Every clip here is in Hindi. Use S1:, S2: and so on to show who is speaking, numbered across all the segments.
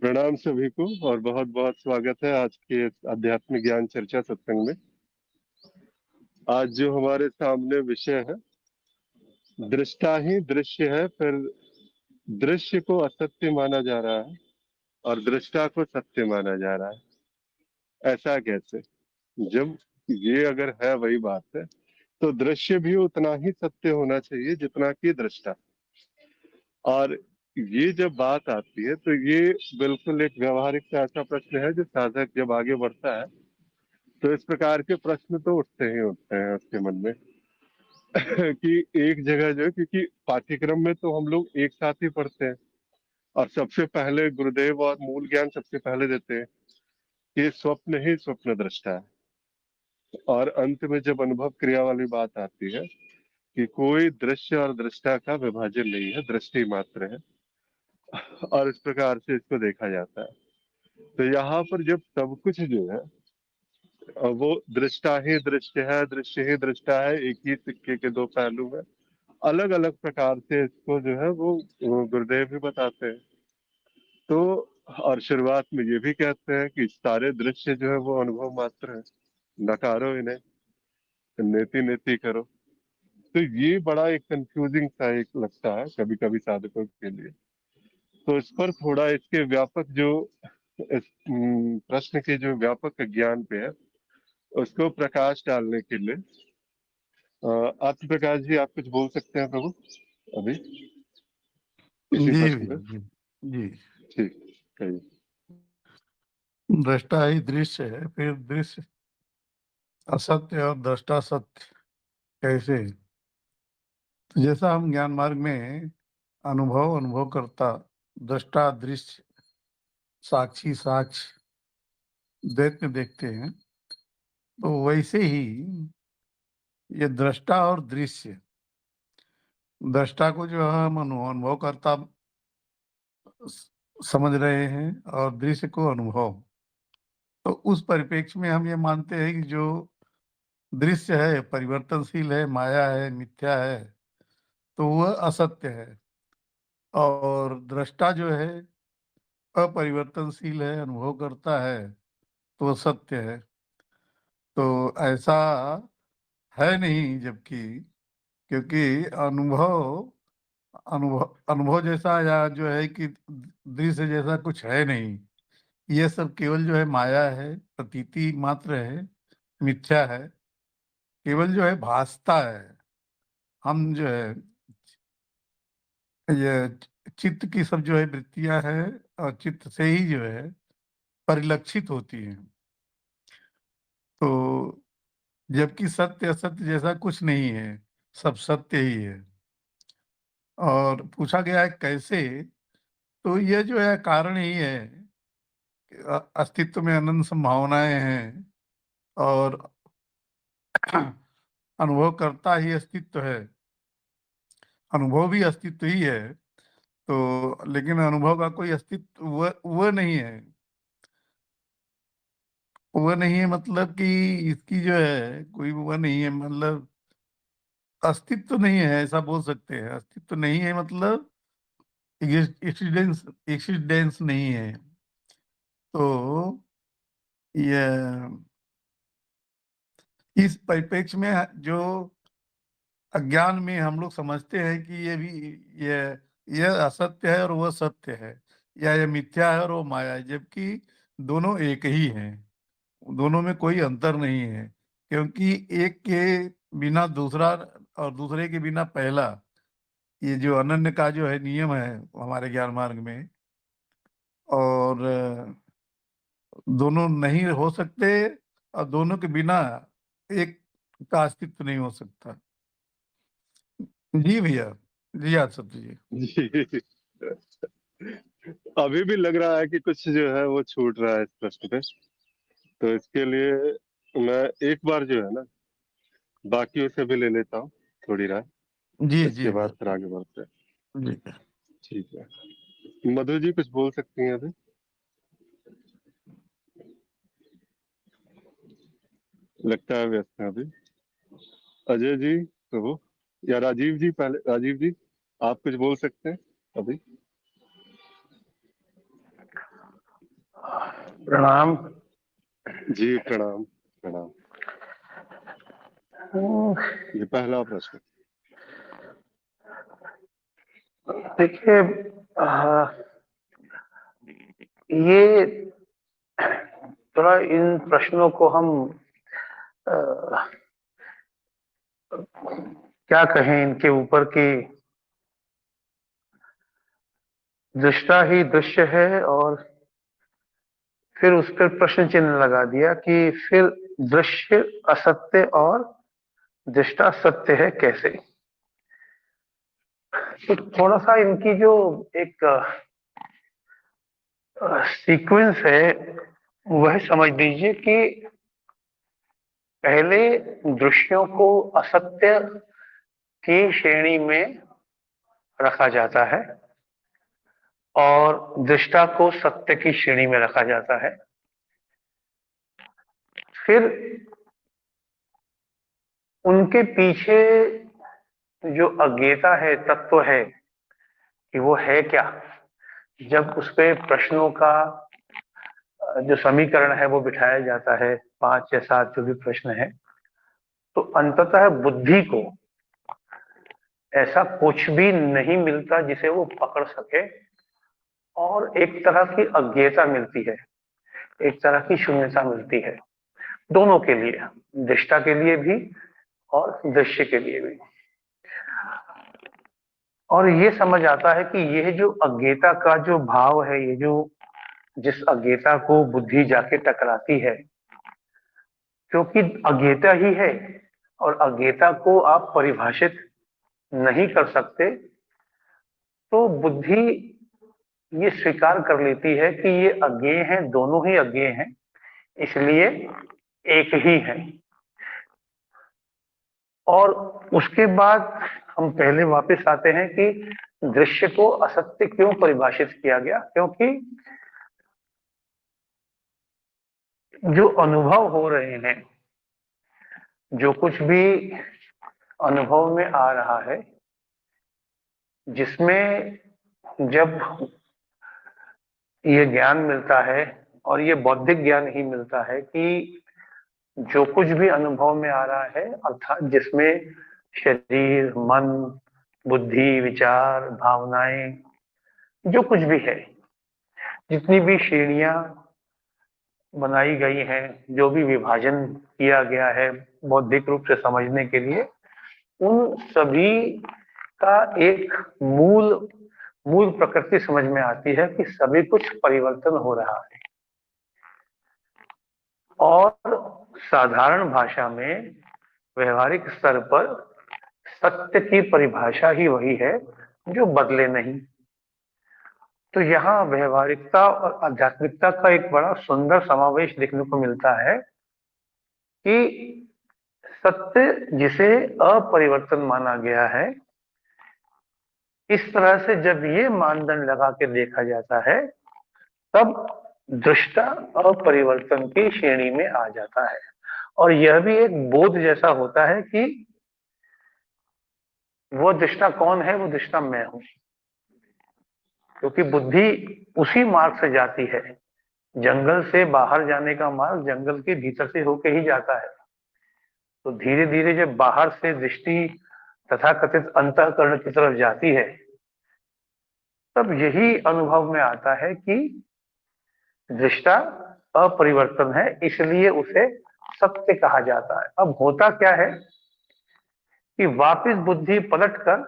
S1: प्रणाम सभी को और बहुत बहुत स्वागत है आज के इस आध्यात्मिक ज्ञान चर्चा सत्संग में। आज जो हमारे सामने विषय है, दृष्टा ही दृश्य है, फिर दृश्य को असत्य माना जा रहा है और दृष्टा को सत्य माना जा रहा है। ऐसा कैसे? जब ये अगर है वही बात है, तो दृश्य भी उतना ही सत्य होना चाहिए जितना कि दृष्टा। और ये जब बात आती है तो ये बिल्कुल एक व्यवहारिक सा ऐसा प्रश्न है जो साधक जब आगे बढ़ता है तो इस प्रकार के प्रश्न तो उठते ही उठते हैं उसके मन में। कि एक जगह जो है, क्योंकि पाठ्यक्रम में तो हम लोग एक साथ ही पढ़ते हैं और सबसे पहले गुरुदेव और मूल ज्ञान सबसे पहले देते हैं कि स्वप्न ही स्वप्न दृष्टा है। और अंत में जब अनुभव क्रिया वाली बात आती है कि कोई दृश्य और दृष्टा का विभाजन नहीं है, दृष्टि मात्र है, और इस प्रकार से इसको देखा जाता है। तो यहाँ पर जब सब कुछ जो है वो दृष्टा ही दृश्य है, दृश्य ही दृष्टा है, एक ही सिक्के के दो पहलू है। अलग अलग प्रकार से इसको जो है वो गुरुदेव भी बताते हैं। तो और शुरुआत में ये भी कहते हैं कि सारे दृश्य जो है वो अनुभव मात्र है, नकारो इन्हें, नेति नेति करो। तो ये बड़ा एक कंफ्यूजिंग सा एक लगता है कभी कभी साधकों के लिए। तो इस पर थोड़ा इसके व्यापक जो इस प्रश्न के जो व्यापक ज्ञान पे है उसको प्रकाश डालने के लिए आत्म प्रकाश जी, आप कुछ बोल सकते हैं प्रभु अभी इसी
S2: जी
S1: प्रश्न
S2: भैया
S1: पे?
S2: जी। जी,
S1: ठीक, कहिए।
S2: दृष्टा ही दृश्य है, फिर दृश्य असत्य और दृष्टा सत्य कैसे? तो जैसा हम ज्ञान मार्ग में अनुभव करता, दृष्टा दृश्य, साक्षी साक्ष्य द्वैत में देखते हैं, तो वैसे ही ये दृष्टा और दृश्य, दृष्टा को जो है हम अनुभव करता समझ रहे हैं और दृश्य को अनुभव। तो उस परिप्रेक्ष्य में हम ये मानते हैं कि जो दृश्य है परिवर्तनशील है, माया है, मिथ्या है, तो वह असत्य है। और दृष्टा जो है अपरिवर्तनशील है, अनुभव करता है, तो वह सत्य है। तो ऐसा है नहीं, जबकि क्योंकि अनुभव अनुभव अनुभव जैसा या जो है कि दृश्य जैसा कुछ है नहीं। ये सब केवल जो है माया है, प्रतीति मात्र है, मिथ्या है, केवल जो है भासता है। हम जो है ये चित्त की सब जो है वृत्तियां हैं और चित्त से ही जो है परिलक्षित होती हैं। तो जबकि सत्य असत्य जैसा कुछ नहीं है, सब सत्य ही है। और पूछा गया है कैसे, तो ये जो है कारण ही है कि अस्तित्व में अनंत संभावनाएं हैं और अनुभव करता ही अस्तित्व है, अनुभव भी अस्तित्व ही है। तो लेकिन अनुभव का कोई अस्तित्व वह नहीं है। वह नहीं है मतलब कि इसकी जो है कोई वह नहीं है, मतलब अस्तित्व नहीं है, ऐसा बोल सकते हैं। अस्तित्व नहीं है मतलब एक्सीडेंस एक्सीडेंस नहीं है। तो ये इस परिप्रेक्ष्य में जो अज्ञान में हम लोग समझते हैं कि ये भी ये ये असत्य है और वह सत्य है, या ये मिथ्या है और वो माया है, जबकि दोनों एक ही हैं। दोनों में कोई अंतर नहीं है, क्योंकि एक के बिना दूसरा और दूसरे के बिना पहला, ये जो अनन्य का जो है नियम है हमारे ज्ञान मार्ग में। और दोनों नहीं हो सकते, और दोनों के बिना एक का अस्तित्व नहीं हो सकता। जी भैया, जी आसत जी।
S1: जी, अभी भी लग रहा है कि कुछ जो है वो छूट रहा है इस प्रश्न पे। तो इसके लिए मैं एक बार जो है ना बाकियों से भी ले लेता हूँ थोड़ी राय,
S2: जी
S1: इसके
S2: जी
S1: बाद
S2: भैया
S1: फिर आगे बढ़ते हैं।
S2: जी।
S1: ठीक है, मधु जी कुछ बोल सकती हैं अभी? लगता है व्यस्त है अभी। अजय जी प्रभु या राजीव जी, पहले राजीव जी आप कुछ बोल सकते हैं अभी?
S3: प्रणाम।
S1: जी प्रणाम प्रणाम। ये पहला प्रश्न।
S3: देखिए, ये थोड़ा इन प्रश्नों को हम अ, क्या कहें इनके ऊपर की दृष्टा ही दृश्य है, और फिर उस पर प्रश्न चिन्ह लगा दिया कि फिर दृश्य असत्य और दृष्टा सत्य है कैसे। तो थोड़ा सा इनकी जो एक सीक्वेंस है वह समझ लीजिए कि पहले दृश्यों को असत्य की श्रेणी में रखा जाता है और दृष्टा को सत्य की श्रेणी में रखा जाता है। फिर उनके पीछे जो अज्ञेयता है, तत्व है कि वो है क्या, जब उस पे प्रश्नों का जो समीकरण है वो बिठाया जाता है, 5 या 7 जो भी प्रश्न है, तो अंततः बुद्धि को ऐसा कुछ भी नहीं मिलता जिसे वो पकड़ सके, और एक तरह की अज्ञेयता मिलती है, एक तरह की शून्यता मिलती है, दोनों के लिए, दृष्टा के लिए भी और दृश्य के लिए भी। और ये समझ आता है कि यह जो अज्ञेयता का जो भाव है, ये जो जिस अज्ञेयता को बुद्धि जाके टकराती है, क्योंकि अज्ञेयता ही है और अज्ञेयता को आप परिभाषित नहीं कर सकते, तो बुद्धि ये स्वीकार कर लेती है कि ये अज्ञेय हैं, दोनों ही अज्ञेय हैं, इसलिए एक ही है। और उसके बाद हम पहले वापस आते हैं कि दृश्य को असत्य क्यों परिभाषित किया गया, क्योंकि जो अनुभव हो रहे हैं, जो कुछ भी अनुभव में आ रहा है, जिसमें जब ये ज्ञान मिलता है, और ये बौद्धिक ज्ञान ही मिलता है कि जो कुछ भी अनुभव में आ रहा है, अर्थात जिसमें शरीर, मन, बुद्धि, विचार, भावनाएं, जो कुछ भी है, जितनी भी श्रेणियां बनाई गई हैं, जो भी विभाजन किया गया है बौद्धिक रूप से समझने के लिए, उन सभी का एक मूल मूल प्रकृति समझ में आती है कि सभी कुछ परिवर्तन हो रहा है। और साधारण भाषा में, व्यवहारिक स्तर पर सत्य की परिभाषा ही वही है जो बदले नहीं। तो यहाँ व्यवहारिकता और आध्यात्मिकता का एक बड़ा सुंदर समावेश देखने को मिलता है कि सत्य जिसे अपरिवर्तन माना गया है, इस तरह से जब ये मानदंड लगा के देखा जाता है, तब दृष्टा अपरिवर्तन की श्रेणी में आ जाता है। और यह भी एक बोध जैसा होता है कि वो दृष्टा कौन है, वो दृष्टा मैं हूं, क्योंकि बुद्धि उसी मार्ग से जाती है। जंगल से बाहर जाने का मार्ग जंगल के भीतर से होके ही जाता है। तो धीरे धीरे जब बाहर से दृष्टि तथाकथित अंतःकरण की तरफ जाती है, तब यही अनुभव में आता है कि दृष्टा अपरिवर्तन है, इसलिए उसे सत्य कहा जाता है। अब होता क्या है कि वापिस बुद्धि पलटकर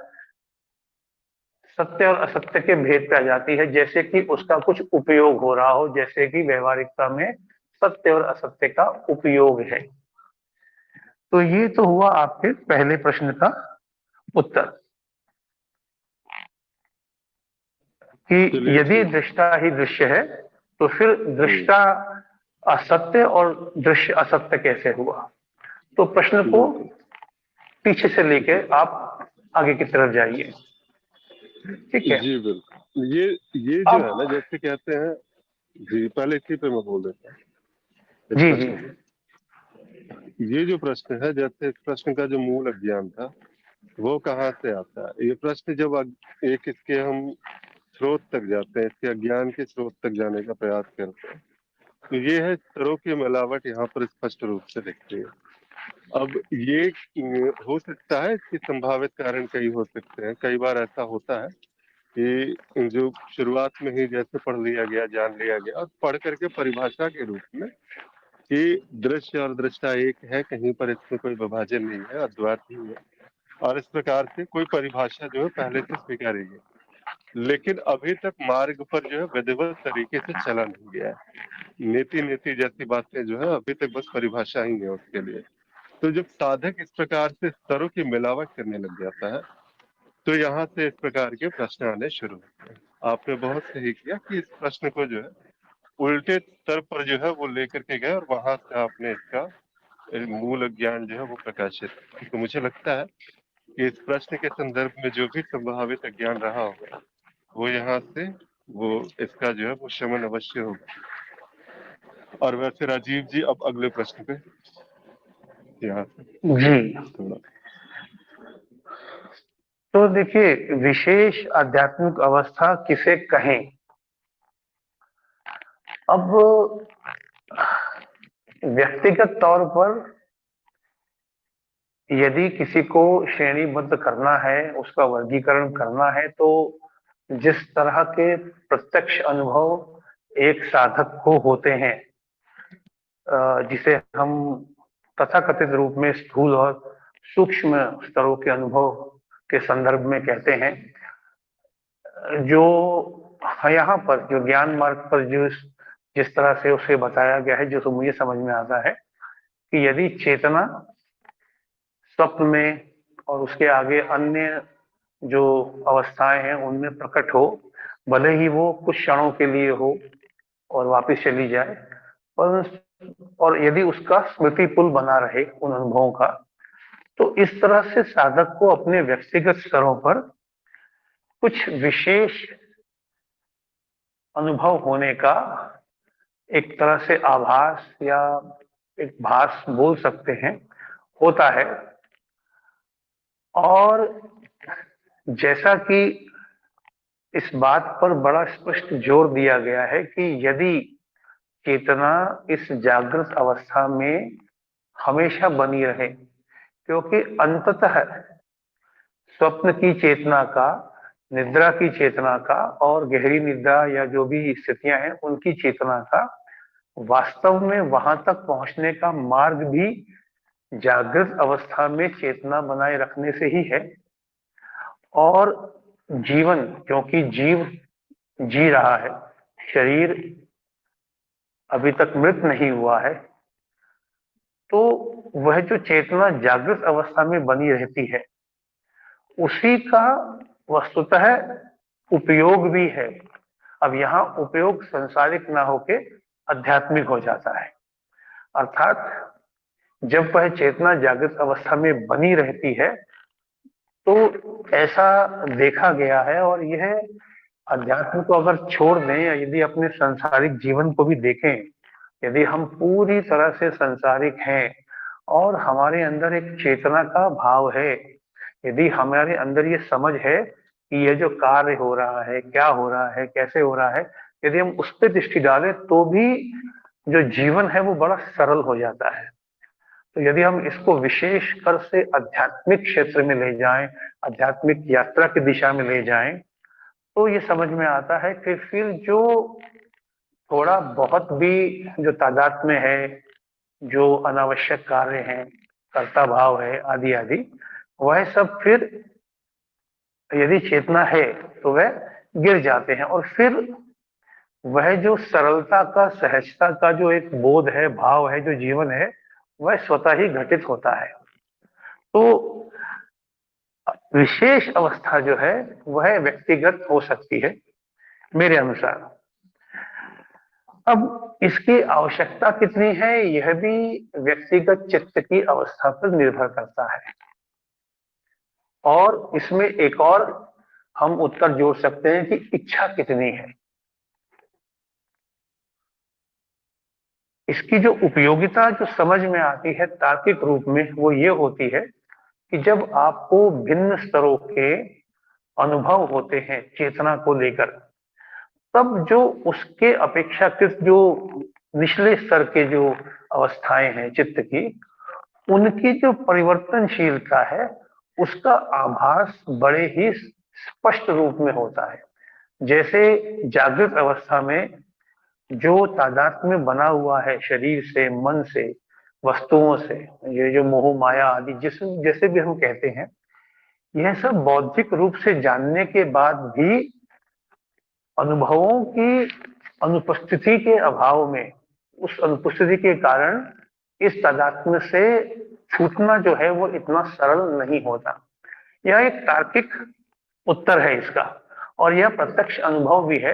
S3: सत्य और असत्य के भेद पे आ जाती है, जैसे कि उसका कुछ उपयोग हो रहा हो, जैसे कि व्यवहारिकता में सत्य और असत्य का उपयोग है। तो ये तो हुआ आपके पहले प्रश्न का उत्तर कि यदि दृष्टा ही दृश्य है, तो फिर दृष्टा असत्य और दृश्य असत्य कैसे हुआ। तो प्रश्न को पीछे से लेके आप आगे की तरफ जाइए, ठीक है।
S1: जी बिल्कुल। ये जो है ना, जैसे कहते हैं, जी पहले इसी पे मैं बोल देता हूँ।
S3: जी जी।
S1: ये जो प्रश्न है, जैसे इस प्रश्न का जो मूल अज्ञान था वो कहाँ से आता है। ये प्रश्न जब एक इसके हम स्रोत तक जाते हैं, इसके अज्ञान के स्रोत तक जाने का प्रयास करते हैं, तो ये है स्तरों की मिलावट यहाँ पर स्पष्ट रूप से दिखती है। अब ये हो सकता है, इसके संभावित कारण कई हो सकते हैं। कई बार ऐसा होता है कि जो शुरुआत में ही जैसे पढ़ लिया गया, जान लिया गया, और पढ़ करके परिभाषा के रूप में कि दृश्य और दृष्टा एक है, कहीं पर इसमें कोई विभाजन नहीं है, अद्वैत ही है, और इस प्रकार से कोई परिभाषा जो है पहले से स्वीकारी गई, लेकिन अभी तक मार्ग पर जो है विधिवत तरीके से चला नहीं गया है। नीति नीति जैसी बातें जो है अभी तक बस परिभाषा ही है उसके लिए। तो जब साधक इस प्रकार से स्तरों की मिलावट करने लग जाता है, तो यहाँ से इस प्रकार के प्रश्न आने शुरू होते हैं। आपने बहुत सही किया कि इस प्रश्न को जो है उल्टे स्तर पर जो है वो लेकर के गए, और वहां से आपने इसका मूल ज्ञान जो है वो प्रकाशित किया। तो मुझे लगता है कि इस प्रश्न के संदर्भ में जो भी संभावित अज्ञान रहा होगा, वो यहाँ से वो इसका जो है वो शमन अवश्य होगा। और वैसे राजीव जी, अब अगले प्रश्न पे यहाँ से
S3: जी,
S1: थोड़ा।
S3: तो देखिए, विशेष आध्यात्मिक अवस्था किसे कहें? अब व्यक्तिगत तौर पर यदि किसी को श्रेणीबद्ध करना है, उसका वर्गीकरण करना है, तो जिस तरह के प्रत्यक्ष अनुभव एक साधक को होते हैं, जिसे हम तथाकथित रूप में स्थूल और सूक्ष्म स्तरों के अनुभव के संदर्भ में कहते हैं, जो यहाँ पर जो ज्ञान मार्ग पर जिस तरह से उसे बताया गया है, जो मुझे समझ में आता है कि यदि चेतना स्वप्न में और उसके आगे अन्य जो अवस्थाएं हैं उनमें प्रकट हो, भले ही वो कुछ क्षणों के लिए हो और वापस चली जाए, और यदि उसका स्मृति पुल बना रहे उन अनुभवों का, तो इस तरह से साधक को अपने व्यक्तिगत स्तरों पर कुछ विशेष अनुभव होने का एक तरह से आभास या एक भास बोल सकते हैं, होता है। और जैसा कि इस बात पर बड़ा स्पष्ट जोर दिया गया है कि यदि चेतना इस जागृत अवस्था में हमेशा बनी रहे, क्योंकि अंततः स्वप्न की चेतना का, निद्रा की चेतना का और गहरी निद्रा या जो भी स्थितियां हैं उनकी चेतना का वास्तव में वहां तक पहुंचने का मार्ग भी जागृत अवस्था में चेतना बनाए रखने से ही है। और जीवन, क्योंकि जीव जी रहा है, शरीर अभी तक मृत नहीं हुआ है, तो वह जो चेतना जागृत अवस्था में बनी रहती है, उसी का वस्तुतः उपयोग भी है। अब यहाँ उपयोग संसारिक ना होके आध्यात्मिक हो जाता है। अर्थात जब वह चेतना जागृत अवस्था में बनी रहती है, तो ऐसा देखा गया है, और यह अध्यात्म को अगर छोड़ दें या यदि अपने सांसारिक जीवन को भी देखें, यदि हम पूरी तरह से सांसारिक हैं और हमारे अंदर एक चेतना का भाव है, यदि हमारे अंदर ये समझ है कि ये जो कार्य हो रहा है, क्या हो रहा है, कैसे हो रहा है, यदि हम उस पर दृष्टि डालें, तो भी जो जीवन है वो बड़ा सरल हो जाता है। तो यदि हम इसको विशेष कर से आध्यात्मिक क्षेत्र में ले जाएं, आध्यात्मिक यात्रा की दिशा में ले जाएं, तो ये समझ में आता है कि फिर जो थोड़ा बहुत भी जो तादाद में है, जो अनावश्यक कार्य हैं, कर्ता भाव है, आदि आदि, वह सब फिर यदि चेतना है तो वह गिर जाते हैं, और फिर वह जो सरलता का, सहजता का जो एक बोध है, भाव है, जो जीवन है, वह स्वतः ही घटित होता है। तो विशेष अवस्था जो है वह व्यक्तिगत हो सकती है मेरे अनुसार। अब इसकी आवश्यकता कितनी है, यह भी व्यक्तिगत चित्त की अवस्था पर निर्भर करता है। और इसमें एक और हम उत्तर जोड़ सकते हैं कि इच्छा कितनी है। इसकी जो उपयोगिता जो समझ में आती है तार्किक रूप में, वो ये होती है कि जब आपको भिन्न स्तरों के अनुभव होते हैं चेतना को लेकर, तब जो उसके अपेक्षाकृत जो निचले स्तर के जो अवस्थाएं हैं चित्त की, उनकी जो परिवर्तनशीलता है उसका आभास बड़े ही स्पष्ट रूप में होता है। जैसे जागृत अवस्था में जो तादात्म्य बना हुआ है शरीर से, मन से, वस्तुओं से, ये जो मोह माया आदि जिस जैसे भी हम कहते हैं, यह सब बौद्धिक रूप से जानने के बाद भी अनुभवों की अनुपस्थिति के अभाव में, उस अनुपस्थिति के कारण इस तादात्म्य से छूटना जो है वो इतना सरल नहीं होता। यह एक तार्किक उत्तर है इसका, और यह प्रत्यक्ष अनुभव भी है।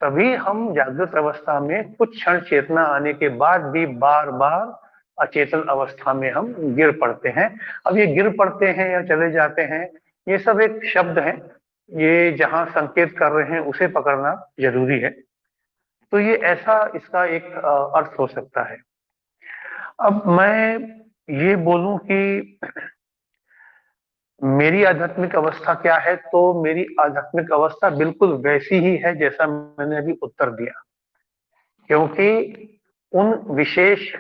S3: तभी हम जागृत अवस्था में कुछ क्षण चेतना आने के बाद भी बार बार अचेतन अवस्था में हम गिर पड़ते हैं। अब ये गिर पड़ते हैं या चले जाते हैं, ये सब एक शब्द है, ये जहां संकेत कर रहे हैं उसे पकड़ना जरूरी है। तो ये ऐसा इसका एक अर्थ हो सकता है। अब मैं ये बोलूं कि मेरी आध्यात्मिक अवस्था क्या है, तो मेरी आध्यात्मिक अवस्था बिल्कुल वैसी ही है जैसा मैंने अभी उत्तर दिया, क्योंकि उन विशेष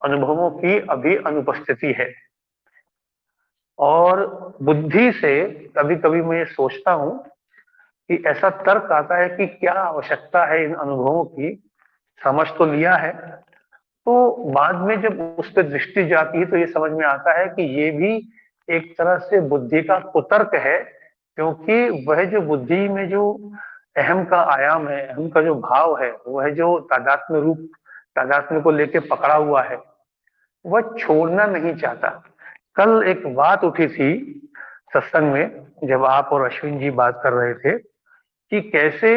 S3: अनुभवों की अभी अनुपस्थिति है। और बुद्धि से कभी कभी मैं ये सोचता हूं कि ऐसा तर्क आता है कि क्या आवश्यकता है इन अनुभवों की, समझ तो लिया है। तो बाद में जब उस पर दृष्टि जाती है तो ये समझ में आता है कि ये भी एक तरह से बुद्धि का कुतर्क है, क्योंकि वह जो बुद्धि में जो अहम का आयाम है, अहम का जो भाव है, वह जो तादात्म्य रूप, तादात्म्य को लेके पकड़ा हुआ है, वह छोड़ना नहीं चाहता। कल एक बात उठी थी सत्संग में, जब आप और अश्विन जी बात कर रहे थे कि कैसे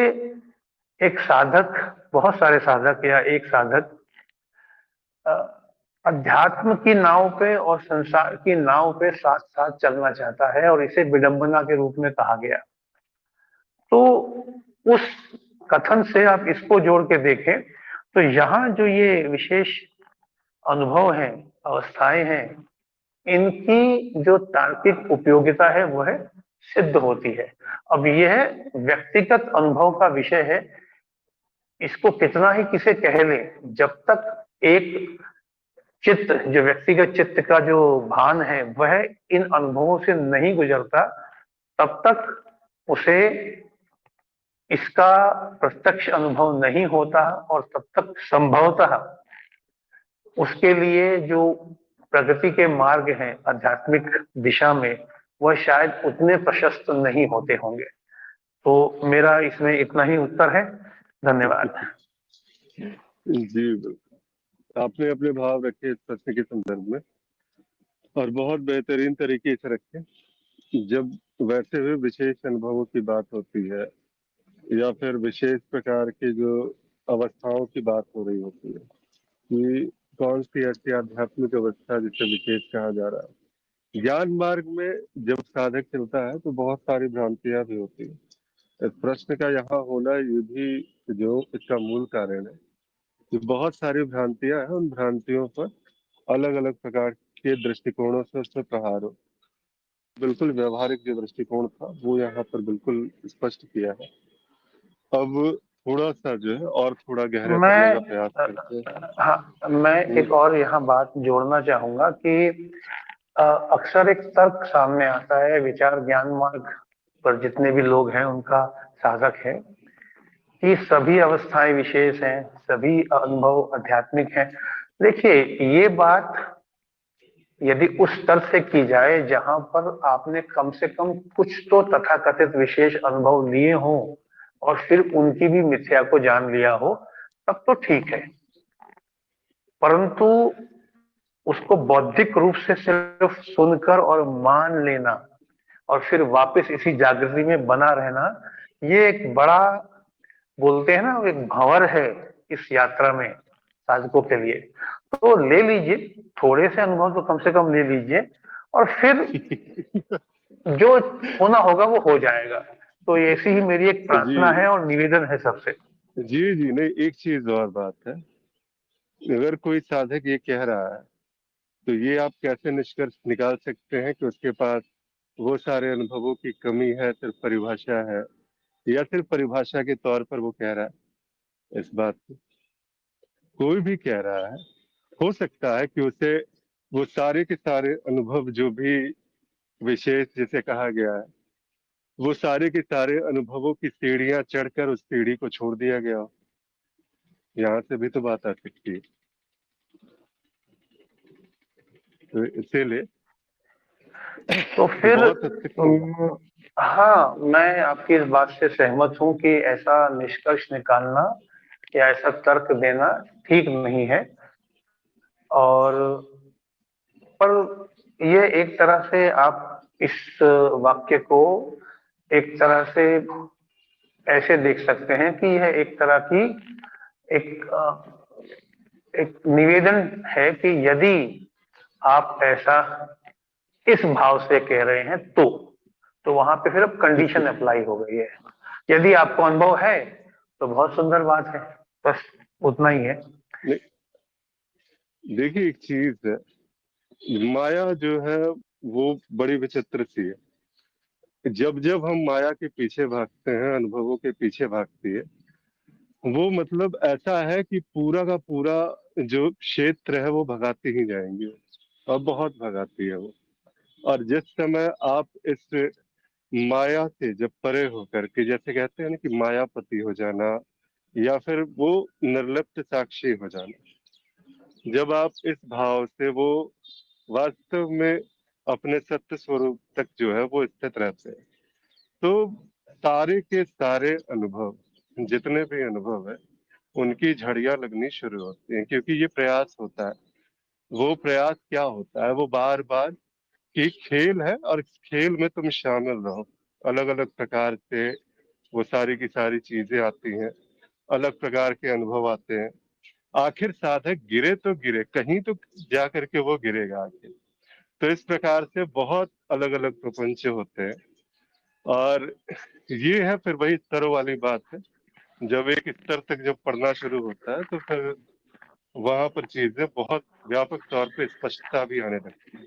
S3: एक साधक, बहुत सारे साधक या एक साधक अध्यात्म की नाव पे और संसार की नाव पे साथ साथ चलना चाहता है, और इसे विडंबना के रूप में कहा गया। तो उस कथन से आप इसको जोड़ के देखें तो यहाँ जो ये विशेष अनुभव हैं, अवस्थाएं हैं, इनकी जो तार्किक उपयोगिता है वह सिद्ध होती है। अब यह व्यक्तिगत अनुभव का विषय है, इसको कितना ही किसे कह ले, जब तक एक चित्त, जो व्यक्तिगत चित्त का जो भान है वह इन अनुभवों से नहीं गुजरता, तब तक उसे इसका प्रत्यक्ष अनुभव नहीं होता, और तब तक संभवतः उसके लिए जो प्रगति के मार्ग हैं आध्यात्मिक दिशा में, वह शायद उतने प्रशस्त नहीं होते होंगे। तो मेरा इसमें इतना ही उत्तर है। धन्यवाद।
S1: जी बिल्कुल, आपने अपने भाव रखे इस प्रश्न के संदर्भ में, और बहुत बेहतरीन तरीके से रखे। जब वैसे हुए विशेष अनुभवों की बात होती है या फिर विशेष प्रकार के जो अवस्थाओं की बात हो रही होती है कि कौन सी ऐसी आध्यात्मिक अवस्था जिसे विशेष कहा जा रहा है, ज्ञान मार्ग में जब साधक चलता है तो बहुत सारी भ्रांतियां भी होती है। इस प्रश्न का यहाँ होना ये भी जो इसका मूल कारण है कि बहुत सारी भ्रांतियां हैं, उन भ्रांतियों पर अलग अलग प्रकार के दृष्टिकोणों से उसमें प्रहार हो। बिल्कुल व्यवहारिक जो दृष्टिकोण था वो यहाँ पर बिल्कुल स्पष्ट किया है। अब थोड़ा सा जो है और थोड़ा गहरे करने का प्रयास करते हैं।
S3: हाँ, मैं एक और यहाँ बात जोड़ना चाहूंगा कि अक्सर एक तर्क सामने आता है विचार ज्ञान मार्ग पर जितने भी लोग हैं उनका साधक है कि सभी अवस्थाएं विशेष हैं, सभी अनुभव आध्यात्मिक हैं। देखिए, ये बात यदि उस स्तर से की जाए जहां पर आपने कम से कम कुछ तो तथाकथित विशेष अनुभव लिए हों और फिर उनकी भी मिथ्या को जान लिया हो, तब तो ठीक है। परंतु उसको बौद्धिक रूप से सिर्फ सुनकर और मान लेना और फिर वापस इसी जागृति में बना रहना, ये एक बड़ा, बोलते हैं ना, एक भंवर है इस यात्रा में साधकों के लिए। तो ले लीजिए, थोड़े से अनुभव तो कम से कम ले लीजिए, और फिर जो होना होगा वो हो जाएगा। तो ऐसी ही मेरी एक प्रार्थना है और निवेदन है सबसे।
S1: जी जी, नहीं, एक चीज और बात है, अगर कोई साधक ये कह रहा है तो ये आप कैसे निष्कर्ष निकाल सकते हैं कि उसके पास वो सारे अनुभवों की कमी है, सिर्फ परिभाषा है, या सिर्फ परिभाषा के तौर पर वो कह रहा है इस बात को? कोई भी कह रहा है, हो सकता है कि उसे वो सारे के सारे अनुभव जो भी विशेष जिसे कहा गया है, वो सारे के सारे अनुभवों की सीढ़ियां चढ़कर उस सीढ़ी को छोड़ दिया गया हो। यहाँ से भी तो बात आ सकती है। तो इसीलिए
S3: तो फिर
S1: बहुत हद तक
S3: हाँ, मैं आपकी इस बात से सहमत हूँ कि ऐसा निष्कर्ष निकालना या ऐसा तर्क देना ठीक नहीं है। और पर ये एक तरह से आप इस वाक्य को एक तरह से ऐसे देख सकते हैं कि यह एक तरह की एक निवेदन है कि यदि आप ऐसा इस भाव से कह रहे हैं तो वहां पे फिर अब कंडीशन अप्लाई हो गई है। यदि आपको अनुभव है तो बहुत सुंदर बात है, बस उतना ही है।
S1: देखिए एक चीज है, माया जो है वो बड़ी विचित्र सी है। जब जब हम माया के पीछे भागते हैं, अनुभवों के पीछे भागती है, वो मतलब ऐसा है कि पूरा का पूरा जो क्षेत्र है वो भगाती ही जाएंगी, और बहुत भगाती है वो। और जिस समय आप इस माया से जब परे होकर के, जैसे कहते हैं ना कि मायापति हो जाना या फिर वो निर्लिप्त साक्षी हो जाना, जब आप इस भाव से वो वास्तव में अपने सत्य स्वरूप तक जो है वो स्थित रहते हैं, तो सारे के सारे अनुभव, जितने भी अनुभव है, उनकी झड़ियां लगनी शुरू होती हैं। क्योंकि ये प्रयास होता है, वो प्रयास क्या होता है, वो बार बार कि खेल है और इस खेल में तुम शामिल रहो। अलग अलग प्रकार से वो सारी की सारी चीजें आती हैं, अलग प्रकार के अनुभव आते हैं। आखिर साधक गिरे तो गिरे, कहीं तो जा करके वो गिरेगा आखिर। तो इस प्रकार से बहुत अलग अलग प्रपंच होते हैं। और ये है फिर वही स्तरों वाली बात है। जब एक स्तर तक जब पढ़ना शुरू होता है तो फिर वहां पर चीजें बहुत व्यापक तौर पे स्पष्टता भी आने लगती है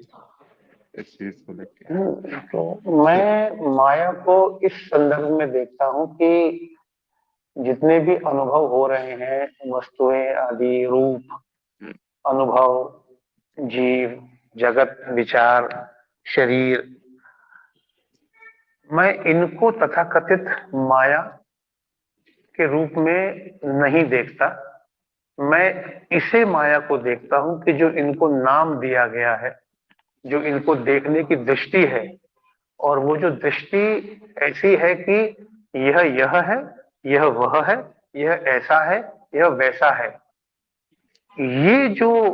S1: इस चीज को लेके।
S3: तो मैं माया को इस संदर्भ में देखता हूँ कि जितने भी अनुभव हो रहे हैं, वस्तुएं आदि, रूप, अनुभव, जीव, जगत, विचार, शरीर, मैं इनको तथाकथित माया के रूप में नहीं देखता। मैं इसे माया को देखता हूं कि जो इनको नाम दिया गया है, जो इनको देखने की दृष्टि है, और वो जो दृष्टि ऐसी है कि यह है, यह वह है, यह ऐसा है, यह वैसा है। ये जो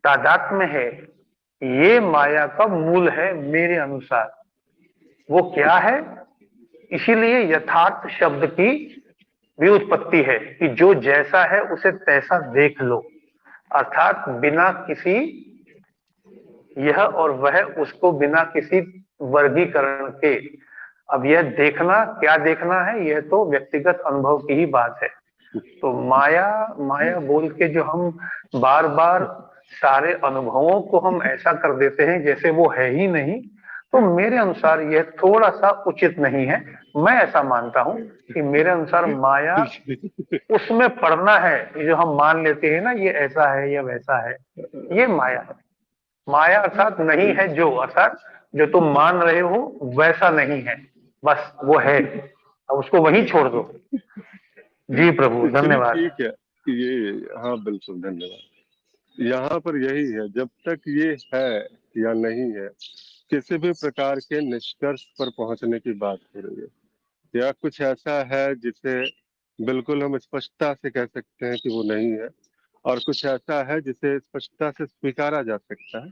S3: तादात्म्य है, ये माया का मूल है मेरे अनुसार। वो क्या है? इसीलिए यथार्थ शब्द की व्युत्पत्ति है कि जो जैसा है उसे तैसा देख लो, अर्थात बिना किसी यह और वह, उसको बिना किसी वर्गीकरण के। अब यह देखना क्या देखना है, यह तो व्यक्तिगत अनुभव की ही बात है। तो माया माया बोल के जो हम बार बार सारे अनुभवों को हम ऐसा कर देते हैं जैसे वो है ही नहीं, तो मेरे अनुसार यह थोड़ा सा उचित नहीं है। मैं ऐसा मानता हूं कि मेरे अनुसार माया उसमें पढ़ना है। ये जो हम मान लेते हैं ना, ये ऐसा है, यह वैसा है, ये माया है। माया अर्थात नहीं है जो, अर्थात जो तुम मान रहे हो वैसा नहीं है, बस वो है। अब उसको वहीं छोड़ दो। जी प्रभु,
S1: चलिए
S3: धन्यवाद।
S1: ठीक है। ये हाँ बिल्कुल धन्यवाद। यहाँ पर यही है, जब तक ये है या नहीं है, किसी भी प्रकार के निष्कर्ष पर पहुंचने की बात हो रही है, या कुछ ऐसा है जिसे बिल्कुल हम स्पष्टता से कह सकते हैं कि वो नहीं है, और कुछ ऐसा है जिसे स्पष्टता से स्वीकारा जा सकता है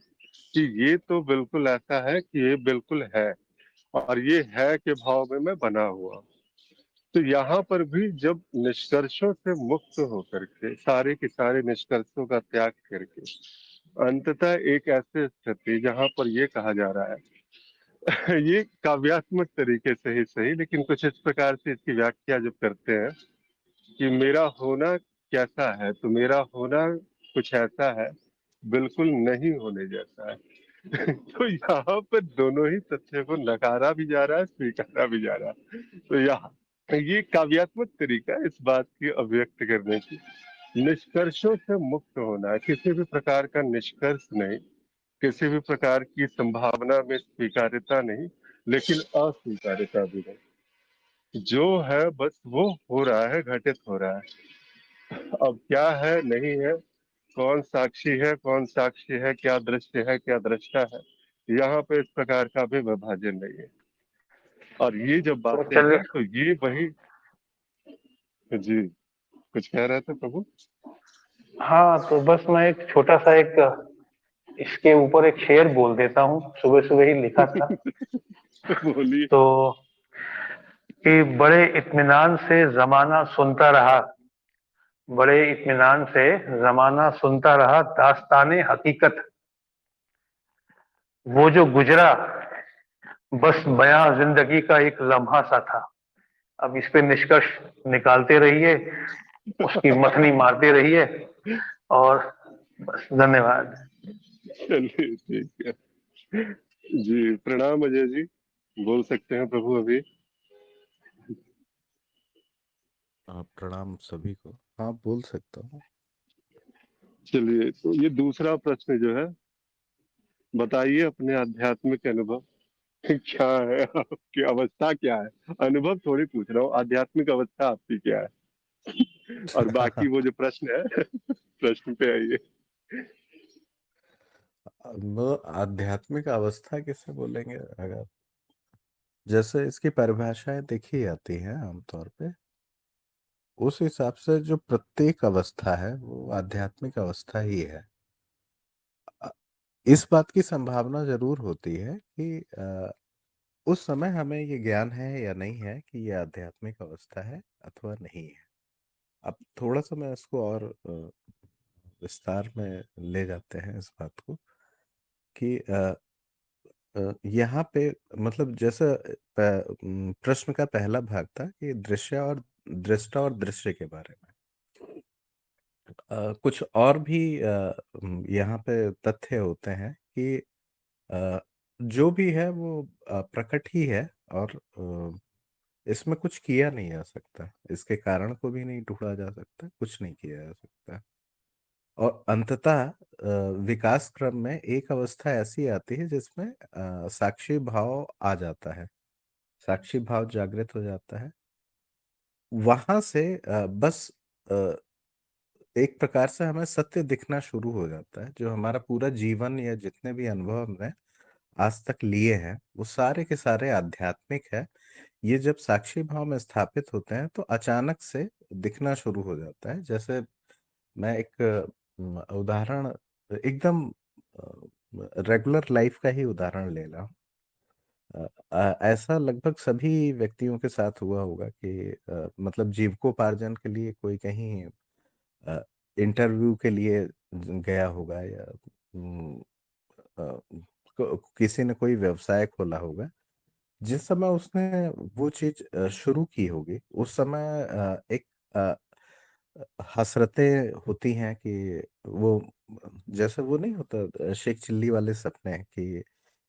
S1: कि ये तो बिल्कुल ऐसा है कि ये बिल्कुल है, और ये है के भाव में मैं बना हुआ। तो यहाँ पर भी जब निष्कर्षों से मुक्त होकर के, सारे के सारे निष्कर्षों का त्याग करके, अंततः एक ऐसी स्थिति जहाँ पर ये कहा जा रहा है ये काव्यात्मक तरीके से ही सही, लेकिन कुछ इस प्रकार से इसकी व्याख्या जब करते हैं कि मेरा होना कैसा है, तो मेरा होना कुछ ऐसा है, बिल्कुल नहीं होने जैसा है। तो यहाँ पर दोनों ही तथ्य को नकारा भी जा रहा है, स्वीकारा भी जा रहा है। तो यहाँ ये काव्यात्मक तरीका है इस बात की अभिव्यक्त करने की निष्कर्षों से मुक्त होना है, किसी भी प्रकार का निष्कर्ष नहीं, किसी भी प्रकार की संभावना में स्वीकार्यता नहीं, लेकिन अस्वीकार्यता भी नहीं। जो है बस वो हो रहा है, घटित हो रहा है। अब क्या है नहीं है, कौन साक्षी है कौन साक्षी है, क्या दृश्य है क्या दृष्टा है, यहाँ पे इस प्रकार का भी विभाजन नहीं है। और ये जब
S3: तो
S1: बातें
S3: चलिए,
S1: हैं तो ये वही। जी, कुछ कह रहे थे प्रभु?
S3: हाँ तो बस मैं एक छोटा सा एक इसके ऊपर एक शेर बोल देता हूँ, सुबह सुबह ही लिखा था।
S1: बोलिए।
S3: तो कि बड़े इत्मीनान से जमाना सुनता रहा, बड़े इत्मीनान से जमाना सुनता रहा दास्ताने हकीकत, वो जो गुजरा बस बयां जिंदगी का एक लम्हा सा था। अब इस पे निष्कर्ष निकालते रहिए, उसकी मथनी मारते रहिए, और बस धन्यवाद।
S1: चलिए ठीक है। जी प्रणाम अजय जी, बोल सकते हैं प्रभु अभी।
S4: प्रणाम सभी को। हाँ, बोल सकता हूँ।
S1: चलिए तो ये दूसरा प्रश्न जो है, बताइए अपने आध्यात्मिक अनुभव क्या है, आपकी अवस्था क्या है। अनुभव थोड़ी पूछ रहा हूँ, आध्यात्मिक अवस्था आपकी क्या है। और बाकी वो जो प्रश्न है प्रश्न पे आइए।
S4: आध्यात्मिक अवस्था किसे बोलेंगे? अगर जैसे इसकी परिभाषाएं देखी जाती हैं आमतौर पे, उस हिसाब से जो प्रत्येक अवस्था है वो आध्यात्मिक अवस्था ही है। अ, इस बात की संभावना जरूर होती है कि उस समय हमें ये ज्ञान है या नहीं है कि ये आध्यात्मिक अवस्था है अथवा नहीं है। अब थोड़ा सा मैं इसको और विस्तार में ले जाते हैं इस बात को कि यहाँ पे मतलब जैसे प्रश्न का पहला भाग था कि दृश्य और दृष्टा और दृश्य के बारे में। कुछ और भी यहाँ पे तथ्य होते हैं कि अ, जो भी है वो प्रकट ही है, और इसमें कुछ किया नहीं जा सकता, इसके कारण को भी नहीं ढूंढा जा सकता, कुछ नहीं किया जा सकता। और अंततः विकास क्रम में एक अवस्था ऐसी आती है जिसमें साक्षी भाव आ जाता है, साक्षी भाव जागृत हो जाता है। वहां से बस अ, एक प्रकार से हमें सत्य दिखना शुरू हो जाता है। जो हमारा पूरा जीवन या जितने भी अनुभव हमने आज तक लिए हैं वो सारे के सारे आध्यात्मिक है। ये जब साक्षी भाव में स्थापित होते हैं तो अचानक से दिखना शुरू हो जाता है। जैसे मैं एक उदाहरण, एकदम रेगुलर लाइफ का ही उदाहरण ले रहा हूँ। ऐसा लगभग सभी व्यक्तियों के साथ हुआ होगा कि मतलब जीविकोपार्जन के लिए कोई कहीं इंटरव्यू के लिए गया होगा, या अम, अ, किसी ने कोई व्यवसाय खोला होगा। जिस समय उसने वो चीज शुरू की होगी उस समय एक अ, हसरतें होती हैं कि वो, जैसे वो नहीं होता शेख चिल्ली वाले सपने कि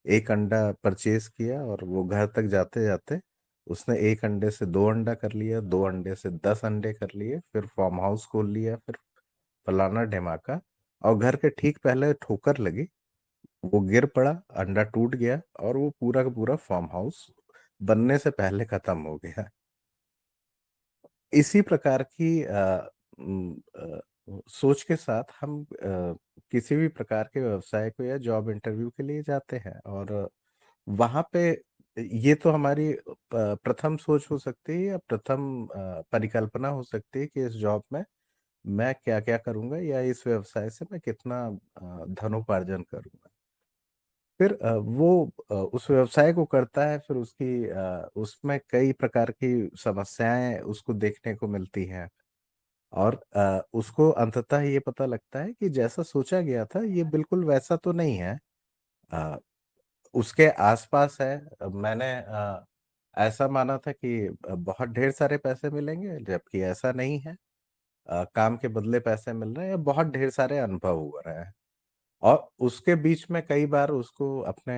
S4: एक अंडा परचेज किया और वो घर तक जाते जाते उसने एक अंडे से दो अंडा कर लिया, दो अंडे से 10 अंडे कर लिए, फिर फार्म हाउस खोल लिया, फिर फलाना ढिमाका, और घर के ठीक पहले ठोकर लगी, वो गिर पड़ा, अंडा टूट गया और वो पूरा का पूरा फार्म हाउस बनने से पहले खत्म हो गया। इसी प्रकार की सोच के साथ हम किसी भी प्रकार के व्यवसाय को या जॉब इंटरव्यू के लिए जाते हैं, और वहां पे ये तो हमारी प्रथम सोच हो सकती है या प्रथम परिकल्पना हो सकती है कि इस जॉब में मैं क्या क्या करूंगा या इस व्यवसाय से मैं कितना धनोपार्जन करूंगा। फिर वो उस व्यवसाय को करता है, फिर उसकी उसमें कई प्रकार की समस्याएं उसको देखने को मिलती हैं, और उसको अंततः ये पता लगता है कि जैसा सोचा गया था ये बिल्कुल वैसा तो नहीं है। अ, उसके आसपास है। मैंने ऐसा माना था कि बहुत ढेर सारे पैसे मिलेंगे, जबकि ऐसा नहीं है। काम के बदले पैसे मिल रहे हैं या बहुत ढेर सारे अनुभव हो रहे हैं। और उसके बीच में कई बार उसको अपने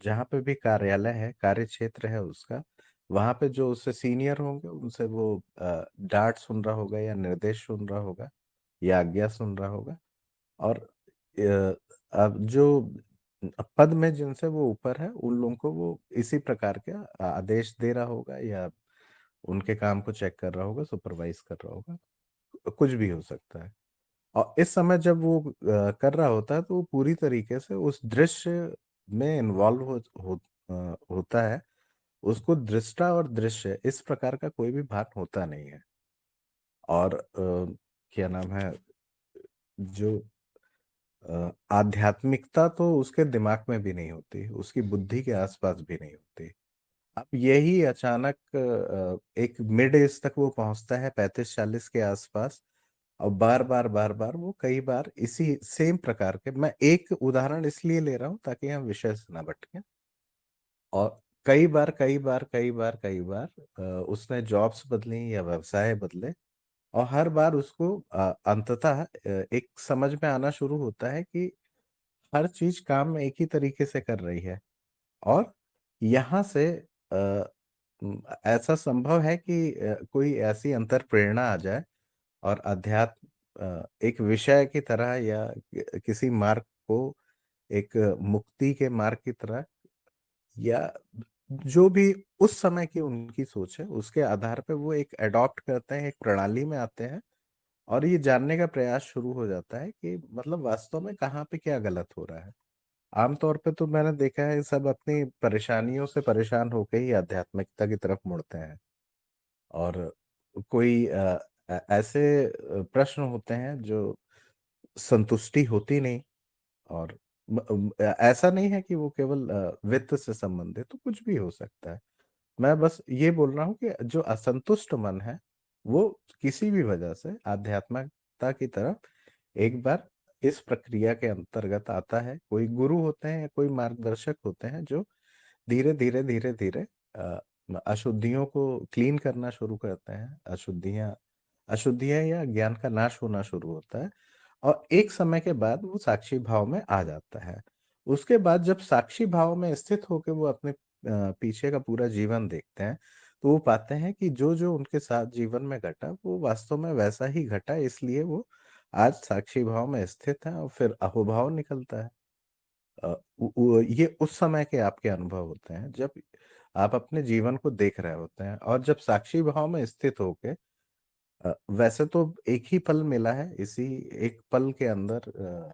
S4: जहाँ पे भी कार्यालय है, कार्य क्षेत्र है उसका, वहां पे जो उससे सीनियर होंगे उनसे वो डांट सुन रहा होगा या निर्देश सुन रहा होगा। या आज्ञा सुन रहा होगा। और अब जो पद में जिनसे वो ऊपर है उन लोगों को वो इसी प्रकार के आदेश दे रहा होगा, या उनके काम को चेक कर रहा होगा, सुपरवाइज कर रहा होगा, कुछ भी हो सकता है। और इस समय जब वो कर रहा होता है तो वो पूरी तरीके से उस दृश्य में इन्वॉल्व होता है। उसको दृष्टा और दृश्य इस प्रकार का कोई भी भान होता नहीं है। और क्या नाम है, जो आध्यात्मिकता तो उसके दिमाग में भी नहीं होती, उसकी बुद्धि के आसपास भी नहीं होती। अब यही अचानक एक मिड एज तक वो पहुंचता है 35-40 के आसपास। और बार बार वो कई बार इसी सेम प्रकार के, मैं एक उदाहरण इसलिए ले रहा हूं ताकि हम विषय से ना भटकें। और कई बार उसने जॉब्स बदली या व्यवसाय बदले। और हर बार उसको अंततः एक समझ में आना शुरू होता है कि हर चीज काम एक ही तरीके से कर रही है। और यहाँ से ऐसा संभव है कि कोई ऐसी अंतर प्रेरणा आ जाए और अध्यात्म एक विषय की तरह या किसी मार्ग को एक मुक्ति के मार्ग की तरह, या जो भी उस समय की उनकी सोच है उसके आधार पे वो एक अडॉप्ट करते हैं, एक प्रणाली में आते हैं। और ये जानने का प्रयास शुरू हो जाता है कि मतलब वास्तव में कहाँ पे क्या गलत हो रहा है। आमतौर पे तो मैंने देखा है सब अपनी परेशानियों से परेशान होकर ही आध्यात्मिकता की तरफ मुड़ते हैं। और कोई ऐसे प्रश्न होते हैं जो संतुष्टि होती नहीं। और ऐसा नहीं है कि वो केवल वित्त से संबंधित, तो कुछ भी हो सकता है। मैं बस ये बोल रहा हूँ कि जो असंतुष्ट मन है वो किसी भी वजह से आध्यात्मिकता की तरफ एक बार इस प्रक्रिया के अंतर्गत आता है। कोई गुरु होते हैं या कोई मार्गदर्शक होते हैं जो धीरे धीरे अशुद्धियों को क्लीन करना शुरू करते हैं। अशुद्धियां अशुद्धियां या ज्ञान का नाश होना शुरू होता है। और एक समय के बाद वो साक्षी भाव में आ जाता है। उसके बाद जब साक्षी भाव में स्थित होकर वो अपने पीछे का पूरा जीवन देखते हैं, तो वो पाते हैं कि जो जो उनके साथ जीवन में घटा वो वास्तव में वैसा ही घटा, इसलिए वो आज साक्षी भाव में स्थित है। और फिर अहोभाव निकलता है। ये उस समय के आपके अनुभव होते हैं जब आप अपने जीवन को देख रहे होते हैं। और जब साक्षी भाव में स्थित होके वैसे तो एक ही पल मिला है, इसी एक पल के अंदर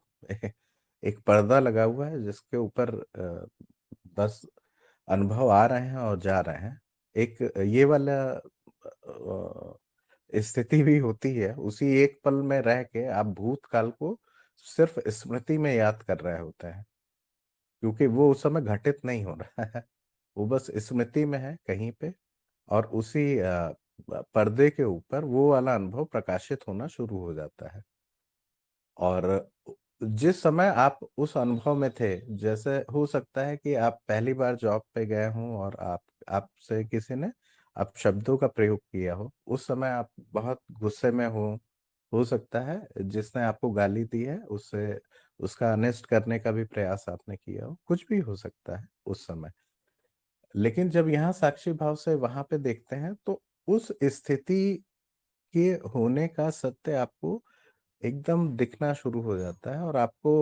S4: एक पर्दा लगा हुआ है जिसके ऊपर बस अनुभव आ रहे हैं और जा रहे हैं। एक ये वाला स्थिति भी होती है, उसी एक पल में रह के आप भूतकाल को सिर्फ स्मृति में याद कर रहे होते हैं, क्योंकि वो उस समय घटित नहीं हो रहा है। वो बस स्मृति में है कहीं पे। और उसी पर्दे के ऊपर वो वाला अनुभव प्रकाशित होना शुरू हो जाता है। और जिस समय आप उस अनुभव में थे, जैसे हो सकता है कि आप पहली बार जॉब पे गए हों और आपसे किसी ने आप शब्दों का प्रयोग किया हो, उस समय आप बहुत गुस्से में हो सकता है जिसने आपको गाली दी है उससे उसका अनिष्ट करने का भी प्रयास आपने किया हो, कुछ भी हो सकता है उस समय। लेकिन जब यहाँ साक्षी भाव से वहां पे देखते हैं तो उस स्थिति के होने का सत्य आपको एकदम दिखना शुरू हो जाता है। और आपको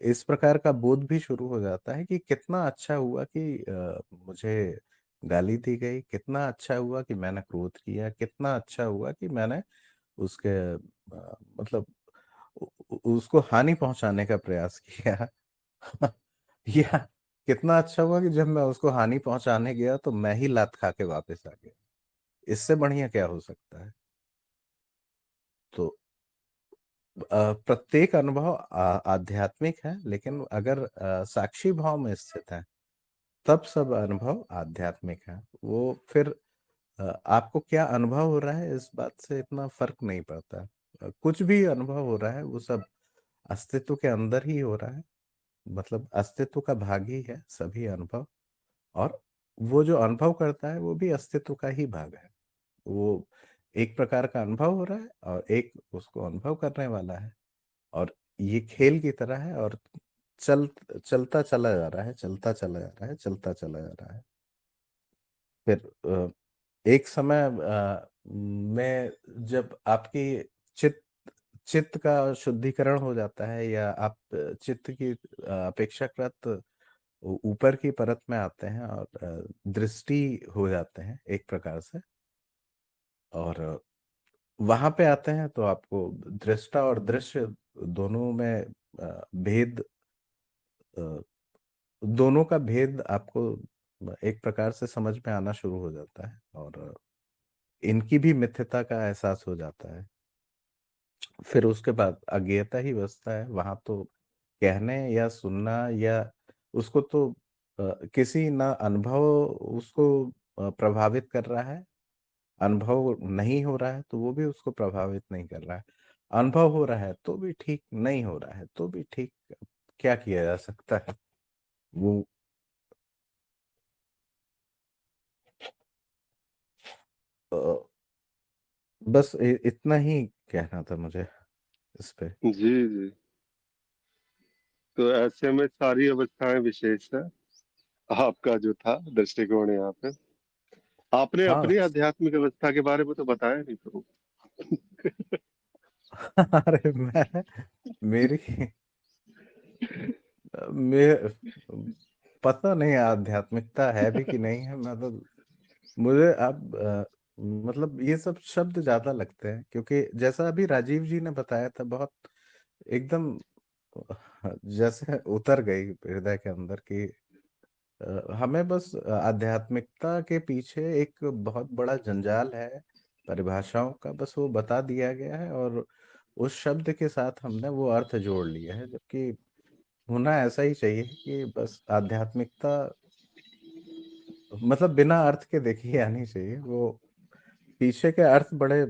S4: इस प्रकार का बोध भी शुरू हो जाता है कि कितना अच्छा हुआ कि मुझे गाली दी गई, कितना अच्छा हुआ कि मैंने क्रोध किया, कितना अच्छा हुआ कि मैंने उसके मतलब उसको हानि पहुंचाने का प्रयास किया। या कितना अच्छा हुआ कि जब मैं उसको हानि पहुंचाने गया तो मैं ही लात खा के वापस आ गया। इससे बढ़िया क्या हो सकता है। तो प्रत्येक अनुभव आध्यात्मिक है, लेकिन अगर साक्षी भाव में स्थित है तब सब अनुभव आध्यात्मिक है। वो फिर आपको क्या अनुभव हो रहा है इस बात से इतना फर्क नहीं पड़ता। कुछ भी अनुभव हो रहा है वो सब अस्तित्व के अंदर ही हो रहा है। मतलब अस्तित्व का भाग ही है सभी अनुभव। और वो जो अनुभव करता है वो भी अस्तित्व का ही भाग है। वो एक प्रकार का अनुभव हो रहा है और एक उसको अनुभव करने वाला है। और ये खेल की तरह है और चल चलता चला जा रहा है, चलता चला जा रहा है, चलता चला जा रहा है। फिर एक समय में जब आपकी चित चित्त का शुद्धिकरण हो जाता है, या आप चित्त की अपेक्षाकृत ऊपर की परत में आते हैं और दृष्टि हो जाते हैं एक प्रकार से। और वहां पे आते हैं तो आपको दृष्टा और दृश्य दोनों में भेद, अ, दोनों का भेद आपको एक प्रकार से समझ में आना शुरू हो जाता है, और इनकी भी मिथ्यता का एहसास हो जाता है। फिर उसके बाद अज्ञेयता ही बचता है। वहां तो कहने या सुनना या उसको तो किसी ना अनुभव उसको प्रभावित कर रहा है, अनुभव नहीं हो रहा है तो वो भी उसको प्रभावित नहीं कर रहा है, अनुभव हो रहा है तो भी ठीक, नहीं हो रहा है तो भी ठीक। क्या किया जा सकता है? वो अ, बस इतना ही कहना था मुझे इस पे।
S1: जी जी। तो ऐसे में सारी अवस्थाएं विशेष है, आपका जो था दृष्टिकोण यहाँ पे। आपने
S4: हाँ।
S1: अपनी आध्यात्मिक अवस्था के बारे में तो बताया नहीं प्रभु।
S4: अरे मैं मेरी मैं पता नहीं आध्यात्मिकता है भी कि नहीं है। मतलब मुझे अब मतलब ये सब शब्द ज्यादा लगते हैं, क्योंकि जैसा अभी राजीव जी ने बताया था, बहुत एकदम जैसे उतर गई हृदय के अंदर की। हमें बस आध्यात्मिकता के पीछे एक बहुत बड़ा जंजाल है परिभाषाओं का, बस वो बता दिया गया है, और उस शब्द के साथ हमने वो अर्थ जोड़ लिया है, जबकि होना ऐसा ही चाहिए कि बस आध्यात्मिकता मतलब बिना अर्थ के देखी आनी चाहिए। वो पीछे के अर्थ बड़े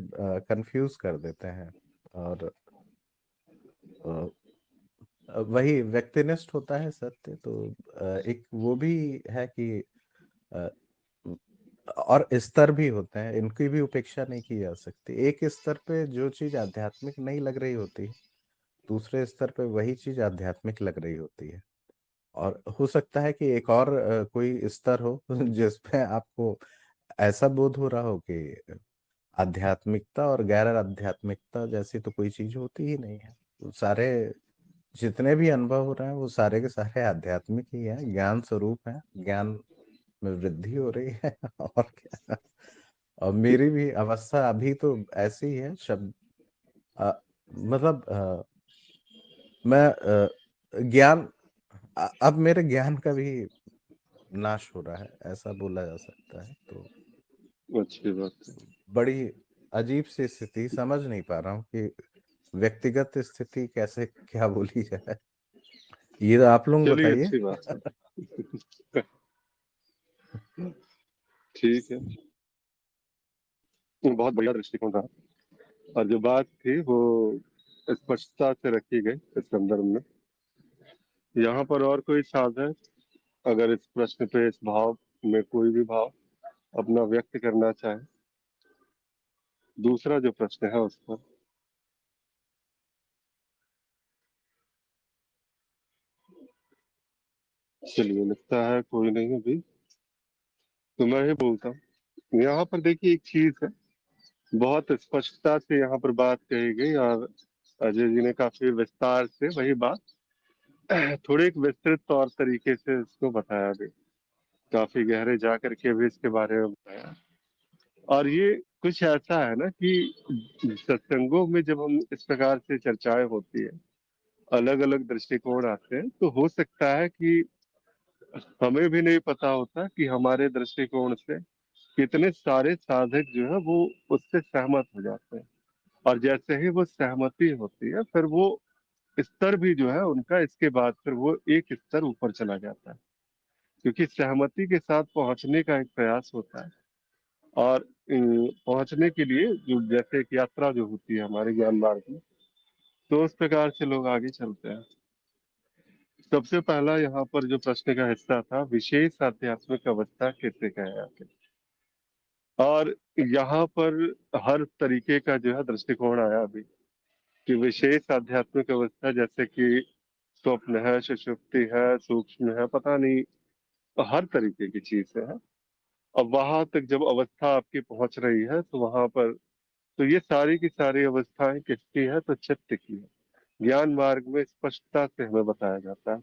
S4: कंफ्यूज कर देते हैं। और अ, वही व्यक्तिनिष्ठ होता है सत्य, तो एक वो भी है कि अ, और स्तर भी होते हैं, इनकी भी उपेक्षा नहीं की जा सकती। एक स्तर पे जो चीज आध्यात्मिक नहीं लग रही होती है, दूसरे स्तर पे वही चीज आध्यात्मिक लग रही होती है। और हो सकता है कि एक और कोई स्तर हो जिसपे आपको ऐसा बोध हो रहा हो कि आध्यात्मिकता और गैर आध्यात्मिकता जैसी तो कोई चीज होती ही नहीं है। वो सारे जितने भी अनुभव हो रहे हैं वो सारे के सारे आध्यात्मिक ही हैं, ज्ञान स्वरूप है, ज्ञान में वृद्धि हो रही है और क्या। और मेरी भी अवस्था अभी तो ऐसी ही है। शब्द अ, मतलब मैं ज्ञान अब मेरे ज्ञान का भी नाश हो रहा है, ऐसा बोला जा सकता है। तो
S1: अच्छी बात है।
S4: बड़ी अजीब सी स्थिति, समझ नहीं पा रहा हूँ कि व्यक्तिगत स्थिति कैसे क्या बोली जाए। ये तो आप लोग
S1: चलिए
S4: बताइए।
S1: अच्छी बात है। ठीक है। बहुत बढ़िया दृष्टिकोण रहा। और जो बात थी वो स्पष्टता से रखी गई इस संदर्भ में। यहाँ पर और कोई साधक अगर इस प्रश्न पे, इस भाव में कोई भी भाव अपना व्यक्त करना चाहे, दूसरा जो प्रश्न है उस पर। चलिए, लगता है कोई नहीं अभी, तो मैं ही बोलता हूँ। यहाँ पर देखिए एक चीज है, बहुत स्पष्टता से यहाँ पर बात कही गई, और अजय जी ने काफी विस्तार से वही बात थोड़े एक विस्तृत तौर तरीके से इसको बताया भी, काफी गहरे जा करके भी इसके बारे में बताया। और ये कुछ ऐसा है ना कि सत्संगों में जब हम इस प्रकार से चर्चाएं होती है, अलग अलग दृष्टिकोण आते हैं, तो हो सकता है कि हमें भी नहीं पता होता कि हमारे दृष्टिकोण से कितने सारे साधक जो है वो उससे सहमत हो जाते हैं। और जैसे ही वो सहमति होती है, फिर वो स्तर भी जो है उनका इसके बाद फिर वो एक स्तर ऊपर चला जाता है, क्योंकि सहमति के साथ पहुंचने का एक प्रयास होता है। और पहुंचने के लिए जो जैसे एक यात्रा जो होती है हमारे ज्ञान मार्ग में, तो उस प्रकार से लोग आगे चलते हैं। सबसे पहला यहाँ पर जो प्रश्न का हिस्सा था, विशेष आध्यात्मिक अवस्था किसे कहे आखिर। और यहाँ पर हर तरीके का जो है दृष्टिकोण आया अभी, कि विशेष आध्यात्मिक अवस्था जैसे कि स्वप्न है, सुषुप्ति है, सूक्ष्म है, पता नहीं, हर तरीके की चीज है। अब वहां तक जब अवस्था आपकी पहुंच रही है, तो वहां पर तो ये सारी की सारी अवस्थाएं किसकी है? तो चित्त की है। ज्ञान मार्ग में स्पष्टता से हमें बताया जाता है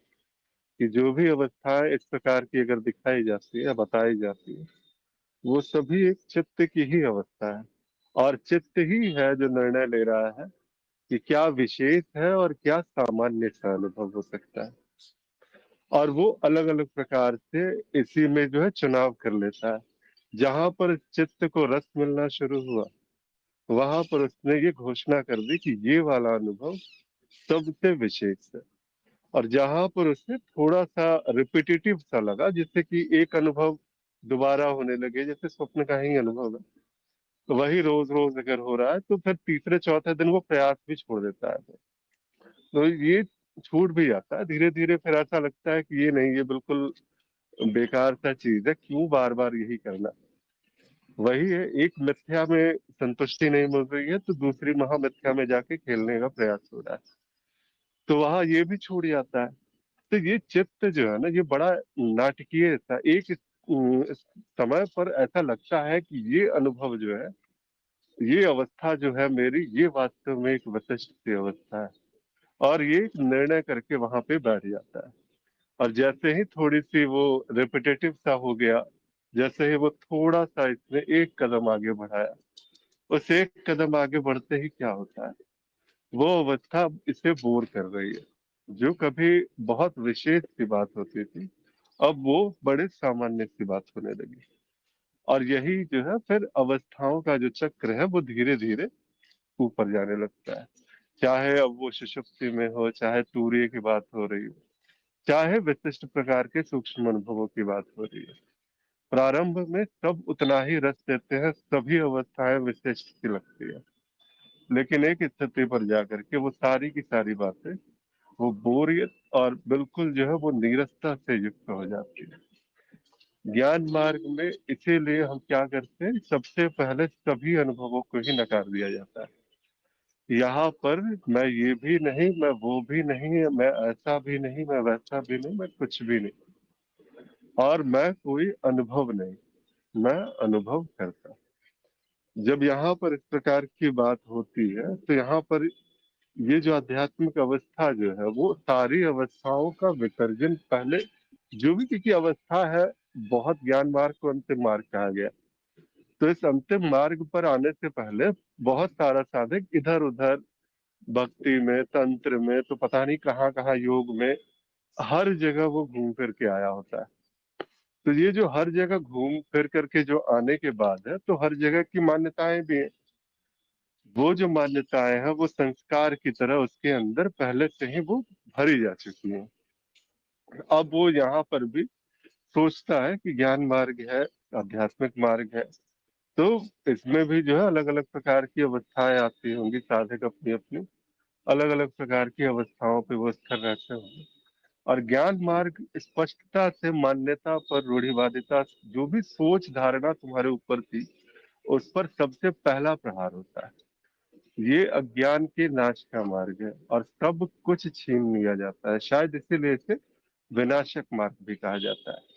S1: कि जो भी अवस्थाएं इस प्रकार की अगर दिखाई जाती है, बताई जाती है, वो सभी एक चित्त की ही अवस्था है। और चित्त ही है जो निर्णय ले रहा है कि क्या विशेष है और क्या सामान्य सा अनुभव हो सकता है। और वो अलग अलग प्रकार से इसी में जो है चुनाव कर लेता है। जहां पर चित्त को रस मिलना शुरू हुआ, वहां पर उसने ये घोषणा कर दी कि ये वाला अनुभव सबसे विशेष है। और जहां पर उसे थोड़ा सा रिपीटेटिव सा लगा, जिससे कि एक अनुभव दोबारा होने लगे, जैसे स्वप्न का ही अनुभव है, तो वही रोज रोज अगर हो रहा है तो फिर तीसरे चौथे दिन वो प्रयास भी छोड़ देता है। तो ये छूट भी जाता है धीरे धीरे। फिर ऐसा लगता है कि ये नहीं, ये बिल्कुल बेकार सा चीज है, क्यों बार बार यही करना। वही है, एक मिथ्या में संतुष्टि नहीं मिल रही है तो दूसरी महामिथ्या में जाके खेलने का प्रयास हो रहा है, तो वहां ये भी छूट जाता है। तो ये चित्त जो है ना, ये बड़ा नाटकीय था। एक समय पर ऐसा लगता है कि ये अनुभव जो है, ये अवस्था जो है मेरी, ये वास्तव में एक विशिष्ट सी अवस्था है। और ये एक निर्णय करके वहां पे बैठ जाता है। और जैसे ही थोड़ी सी वो रिपीटेटिव सा हो गया, जैसे ही वो थोड़ा सा इसने एक कदम आगे बढ़ाया, उस एक कदम आगे बढ़ते ही क्या होता है, वो अवस्था इसे बोर कर रही है। जो कभी बहुत विशेष सी बात होती थी, अब वो बड़े सामान्य सी बात होने लगी। और यही जो है फिर अवस्थाओं का जो चक्र है, वो धीरे धीरे ऊपर जाने लगता है। चाहे अब वो सुषुप्ति में हो, चाहे तूर्य की बात हो रही हो, चाहे विशिष्ट प्रकार के सूक्ष्म अनुभवों की बात हो रही है, प्रारंभ में सब उतना ही रस देते हैं, सभी अवस्थाएं विशिष्ट सी लगती है। लेकिन एक स्थिति पर जाकर के वो सारी की सारी बातें, वो बोरियत और बिल्कुल जो है वो नीरसता से युक्त हो जाती है। ज्ञान मार्ग में इसीलिए हम क्या करते हैं, सबसे पहले सभी अनुभवों को ही नकार दिया जाता है। यहाँ पर मैं ये भी नहीं, मैं वो भी नहीं, मैं ऐसा भी नहीं, मैं वैसा भी नहीं, मैं कुछ भी नहीं, और मैं कोई अनुभव नहीं, मैं अनुभव करता। जब यहाँ पर इस प्रकार की बात होती है, तो यहाँ पर ये जो आध्यात्मिक अवस्था जो है, वो सारी अवस्थाओं का विसर्जन पहले, जो भी क्योंकि अवस्था है, बहुत ज्ञान मार्ग को अंतिम मार्ग कहा गया, तो इस अंतिम मार्ग पर आने से पहले बहुत सारा साधक इधर उधर भक्ति में, तंत्र में, तो पता नहीं कहाँ कहाँ योग में, हर जगह वो घूम फिर के आया होता है। तो ये जो हर जगह घूम फिर करके जो आने के बाद है, तो हर जगह की मान्यताएं भी हैं। वो जो मान्यताएं हैं, वो संस्कार की तरह उसके अंदर पहले से ही वो भरी जा चुकी हैं। अब वो यहाँ पर भी सोचता है कि ज्ञान मार्ग है, आध्यात्मिक मार्ग है, तो इसमें भी जो है अलग अलग प्रकार की अवस्थाएं आती होंगी, साधक अपनी अपनी अलग अलग प्रकार की अवस्थाओं पे वो स्थिर रहते होंगे। और ज्ञान मार्ग स्पष्टता से मान्यता पर रूढ़िवादिता, जो भी सोच धारणा तुम्हारे ऊपर थी, उस पर सबसे पहला प्रहार होता है। ये अज्ञान के नाश का मार्ग है और सब कुछ छीन लिया जाता है। शायद इसीलिए इसे विनाशक मार्ग भी कहा जाता है।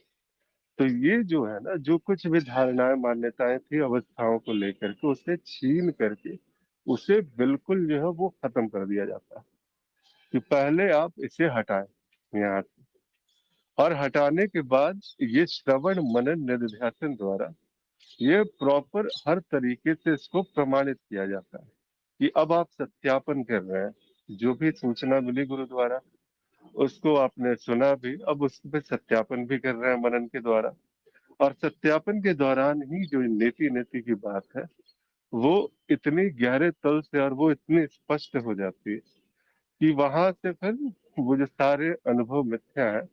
S1: तो ये जो है ना, जो कुछ भी धारणाएं मान्यताएं थी अवस्थाओं को लेकर के, उसे छीन करके उसे बिल्कुल जो है वो खत्म कर दिया जाता है कि पहले आप इसे हटाएं यहाँ से। और हटाने के बाद ये श्रवण मनन निधिध्यासन द्वारा ये प्रॉपर हर तरीके से इसको प्रमाणित किया जाता है कि अब आप सत्यापन कर रहे हैं। जो भी सूचना मिली गुरु द्वारा, उसको आपने सुना भी, अब उस पर सत्यापन भी कर रहे हैं मनन के द्वारा। और सत्यापन के दौरान ही जो नेति नेति की बात है, वो इतनी गहरे तल से और वो इतनी स्पष्ट हो जाती है कि वहां से फिर वो जो सारे अनुभव मिथ्या है,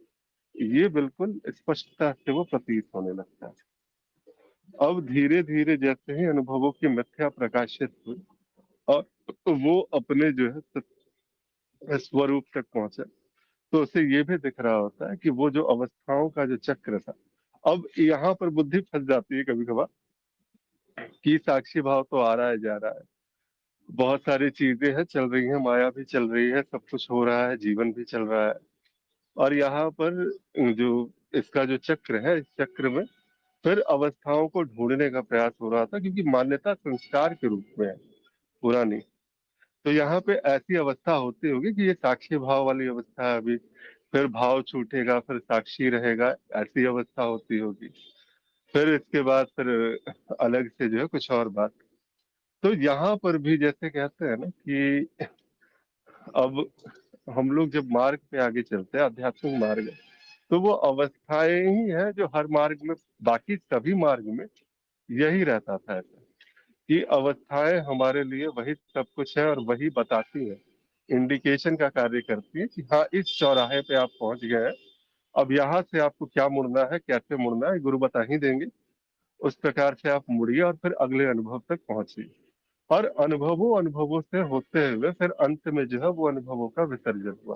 S1: ये बिल्कुल स्पष्टता से वो प्रतीत होने लगता है। अब धीरे धीरे जैसे ही अनुभवों की मिथ्या प्रकाशित हुई और वो अपने जो है स्वरूप तक पहुंचे, तो उसे ये भी दिख रहा होता है कि वो जो अवस्थाओं का जो चक्र था, अब यहाँ पर बुद्धि फंस जाती है कभी कभार कि साक्षी भाव तो आ रहा है जा रहा है, बहुत सारी चीजें हैं चल रही हैं, माया भी चल रही है, सब कुछ हो रहा है, जीवन भी चल रहा है। और यहाँ पर जो इसका जो चक्र है, इस चक्र में फिर अवस्थाओं को ढूंढने का प्रयास हो रहा था, क्योंकि मान्यता संस्कार के रूप में है। पुरानी। तो यहाँ पे ऐसी अवस्था होती होगी कि ये साक्षी भाव वाली अवस्था है अभी, फिर भाव छूटेगा, फिर साक्षी रहेगा, ऐसी अवस्था होती होगी। फिर इसके बाद फिर अलग से जो है कुछ और बात। तो यहाँ पर भी जैसे कहते हैं ना कि अब हम लोग जब मार्ग पे आगे चलते हैं, आध्यात्मिक मार्ग, तो वो अवस्थाएं ही है जो हर मार्ग में, बाकी सभी मार्ग में यही रहता था ऐसा, कि अवस्थाएं हमारे लिए वही सब कुछ है और वही बताती है, इंडिकेशन का कार्य करती है कि हाँ इस चौराहे पे आप पहुंच गए हैं, अब यहाँ से आपको क्या मुड़ना है, कैसे मुड़ना है, गुरु बता ही देंगे। उस प्रकार से आप मुड़िए और फिर अगले अनुभव तक पहुंचिए। और अनुभवों से होते हुए फिर अंत में जो है वो अनुभवों का विसर्जन हुआ।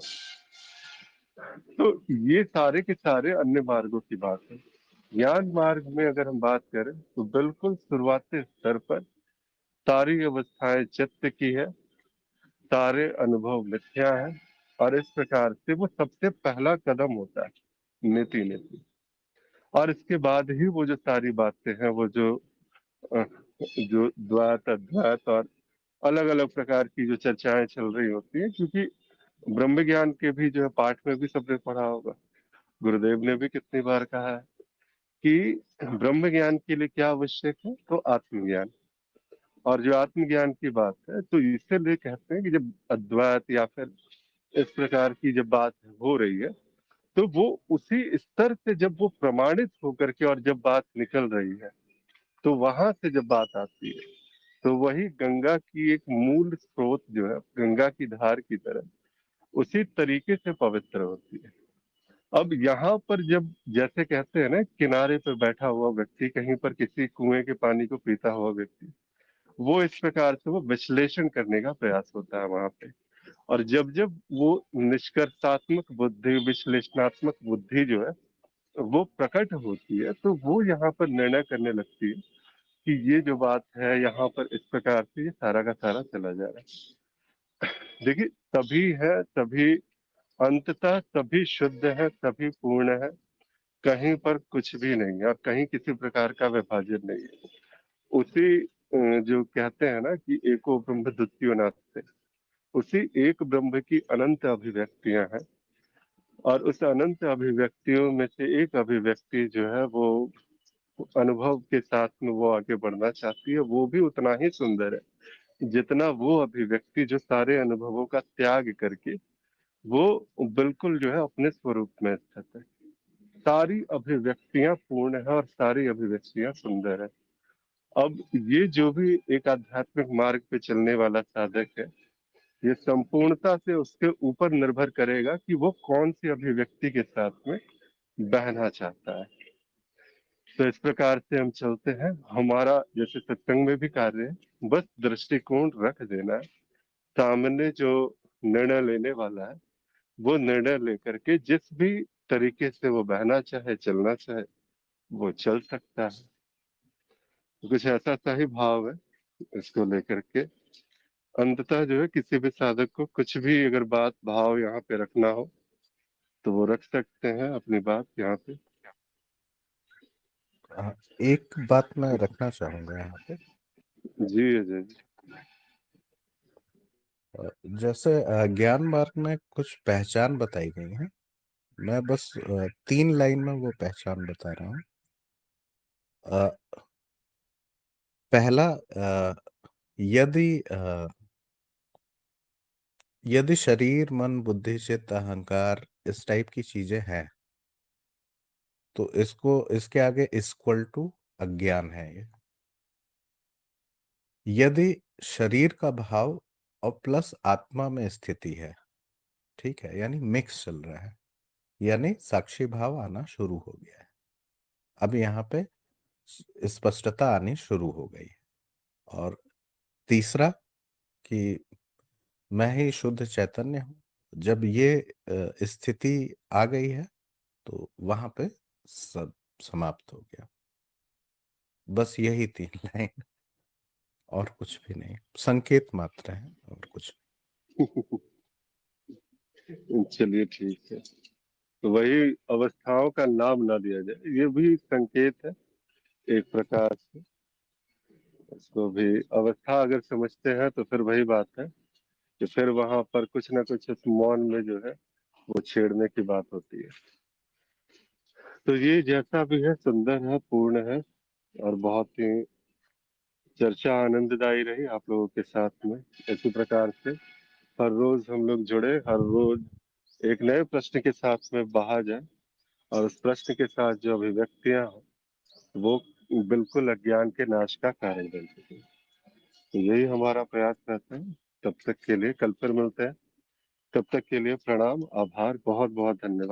S1: तो ये सारे के सारे अन्य मार्गों की बात है। ज्ञान मार्ग में अगर हम बात करें तो बिल्कुल शुरुआती स्तर पर सारी अवस्थाएं चित्त की है, सारे अनुभव मिथ्या है, और इस प्रकार से वो सबसे पहला कदम होता है नीति नीति। और इसके बाद ही वो जो सारी बातें हैं, वो अ, जो द्वैत अद्वैत और अलग अलग प्रकार की जो चर्चाएं चल रही होती है, क्योंकि ब्रह्म ज्ञान के भी जो है पाठ में भी सबने पढ़ा होगा, गुरुदेव ने भी कितनी बार कहा है कि ब्रह्म ज्ञान के लिए क्या आवश्यक है, तो आत्मज्ञान। और जो आत्मज्ञान की बात है, तो इसीलिए कहते हैं कि जब अद्वैत या फिर इस प्रकार की जब बात हो रही है, तो वो उसी स्तर से जब वो प्रमाणित होकर के और जब बात निकल रही है, तो वहां से जब बात आती है, तो वही गंगा की एक मूल स्रोत जो है, गंगा की धार की तरह उसी तरीके से पवित्र होती है। अब यहाँ पर जब जैसे कहते हैं ना, किनारे पर बैठा हुआ व्यक्ति, कहीं पर किसी कुएं के पानी को पीता हुआ व्यक्ति, वो इस प्रकार से वो विश्लेषण करने का प्रयास होता है वहां पे। और जब जब वो निष्कर्षात्मक बुद्धि, विश्लेषणात्मक बुद्धि जो है वो प्रकट होती है, तो वो यहाँ पर निर्णय करने लगती है कि ये जो बात है यहाँ पर इस प्रकार से ये सारा का सारा चला जा रहा है। देखिए, सभी है, सभी अंततः सभी शुद्ध है, सभी पूर्ण है, कहीं पर कुछ भी नहीं है और कहीं किसी प्रकार का विभाजन नहीं है। उसी जो कहते हैं ना कि एको ब्रह्म द्वितीयो नास्ति, उसी एक ब्रह्म की अनंत अभिव्यक्तियां हैं, और उस अनंत अभिव्यक्तियों में से एक अभिव्यक्ति जो है वो अनुभव के साथ में वो आगे बढ़ना चाहती है, वो भी उतना ही सुंदर है जितना वो अभिव्यक्ति जो सारे अनुभवों का त्याग करके वो बिल्कुल जो है अपने स्वरूप में स्थित है। सारी अभिव्यक्तियां पूर्ण है और सारी अभिव्यक्तियां सुंदर है। अब ये जो भी एक आध्यात्मिक मार्ग पे चलने वाला साधक है, ये संपूर्णता से उसके ऊपर निर्भर करेगा कि वो कौन सी अभिव्यक्ति के साथ में बहना चाहता है। तो इस प्रकार से हम चलते हैं, हमारा जैसे सत्संग में भी कार्य है, बस दृष्टिकोण रख देना है, सामने जो निर्णय लेने वाला है वो निर्णय लेकर के जिस भी तरीके से वो बहना चाहे, चलना चाहे, वो चल सकता है। तो कुछ ऐसा सा ही भाव है इसको लेकर के। अंततः जो है किसी भी साधक को कुछ भी अगर बात भाव यहाँ पे रखना हो तो वो रख सकते हैं अपनी बात यहाँ पे।
S4: एक बात मैं रखना चाहूंगा यहाँ पे।
S1: जी अजय जी।
S4: जैसे ज्ञान मार्ग में कुछ पहचान बताई गई है, मैं बस 3 लाइन में वो पहचान बता रहा हूँ। पहला, यदि यदि शरीर, मन, बुद्धि, चित्त, अहंकार इस टाइप की चीजें हैं, तो इसके आगे इक्वल टू अज्ञान है ये। यदि शरीर का भाव और प्लस आत्मा में स्थिति है, ठीक है, यानी मिक्स चल रहा है, यानी साक्षी भाव आना शुरू हो गया है। अब यहाँ पे स्पष्टता आनी शुरू हो गई है। और तीसरा कि मैं ही शुद्ध चैतन्य हूँ, जब ये स्थिति आ गई है तो वहां पे सब समाप्त हो गया। बस यही 3 लाइन, और कुछ भी नहीं, संकेत मात्र है और कुछ
S1: चलिए ठीक है। तो वही अवस्थाओं का नाम ना दिया जाए, ये भी संकेत है एक प्रकार से। उसको भी अवस्था अगर समझते हैं तो फिर वही बात है कि फिर वहां पर कुछ ना कुछ इस मौन में जो है वो छेड़ने की बात होती है। तो ये जैसा भी है सुंदर है, पूर्ण है और बहुत ही चर्चा आनंददायी रही आप लोगों के साथ में। इसी प्रकार से हर रोज हम लोग जुड़े, हर रोज एक नए प्रश्न के साथ में बाहर जाए और उस प्रश्न के साथ जो अभिव्यक्तियां हो वो बिल्कुल अज्ञान के नाश का कारण बन सके। तो यही हमारा प्रयास रहता है। तब तक के लिए कल फिर मिलते हैं। तब तक के लिए प्रणाम, आभार, बहुत बहुत धन्यवाद।